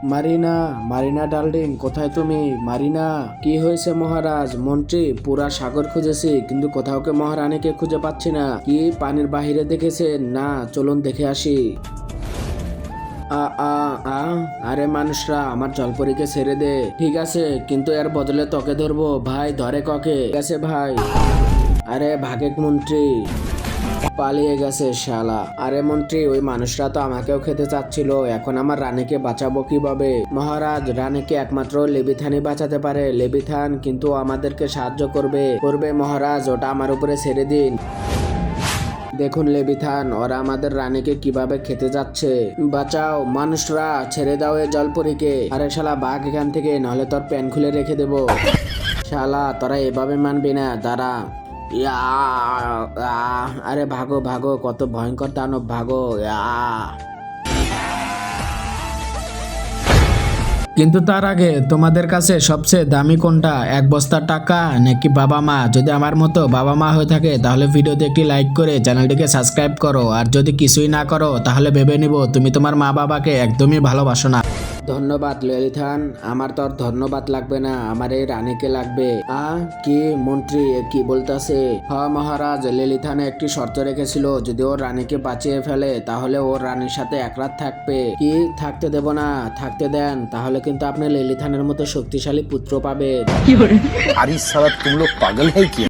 Marina, Marina darling, কোথায় তুমি? Marina, কি হয়েছে মহারাজ? মন্ত্রী, পুরা সাগর খুঁজেছি কিন্তু কোথাও কে মহারানীকে খুঁজে পাচ্ছি না। কি পানির বাহিরে দেখেছেন? না, চলুন দেখে আসি। আ আ আ আরে মানুষরা, আমার জলপরীকে ছেড়ে দে। ঠিক আছে, কিন্তু এর বদলে তোকে ধরবো। ভাই ধরে ককে। ঠিক আছে ভাই। আরে ভাগেক মন্ত্রী, পালিয়ে গেছে শালা। আরে মন্ত্রী, ওই মানুষরা তো আমাকেও খেতে চাচ্ছিল। এখন আমার রানীকে বাঁচাবো কিভাবে? মহারাজ, রানীকে একমাত্র লেবিথানই বাঁচাতে পারে। লেবিথান কিন্তু আমাদেরকে সাহায্য করবে মহারাজ, ওটা আমার উপরে ছেড়ে দিন। দেখুন লেবিথান, ওরা আমাদের রানীকে কিভাবে খেতে যাচ্ছে। বাঁচাও মানুষরা, ছেড়ে দাও এ জলপরীকে। আরে শালা বাঘ এখান থেকে, নাহলে তোর প্যান খুলে রেখে দেবো। শালা তোরা এভাবে মানবি না, দাঁড়া। ইয়া, আরে ভাগো ভাগো, কত ভয়ঙ্কর দানব, ভাগো। কিন্তু তার আগে তোমাদের কাছে সবচেয়ে দামি কোনটা? এক বস্তা টাকা নাকি বাবা মা? যদি আমার মতো বাবা মা হয়ে থাকে তাহলে ভিডিওতে একটি লাইক করে চ্যানেলটিকে সাবস্ক্রাইব করো, আর যদি কিছুই না করো তাহলে ভেবে নিব তুমি তোমার মা বাবাকে একদমই ভালোবাসো না। ধন্যবাদ লেলিথান, আমার তোর ধন্যবাদ লাগবে না, আমার এই রানীকে লাগবে। কি মন্ত্রী, এ কি বলতাছে? হ্যাঁ মহারাজ, লেলিথানে একটি শর্ত রেখেছিল, যদি ওর রানীকে বাঁচিয়ে ফেলে তাহলে ওর রানীর সাথে এক রাত থাকবে। কি থাকতে দেব না? থাকতে দেন, তাহলে কিন্তু আপনি লেলিথানের মতো শক্তিশালী পুত্র পাবেন। अरे साला तुम लोग पागल है क्या?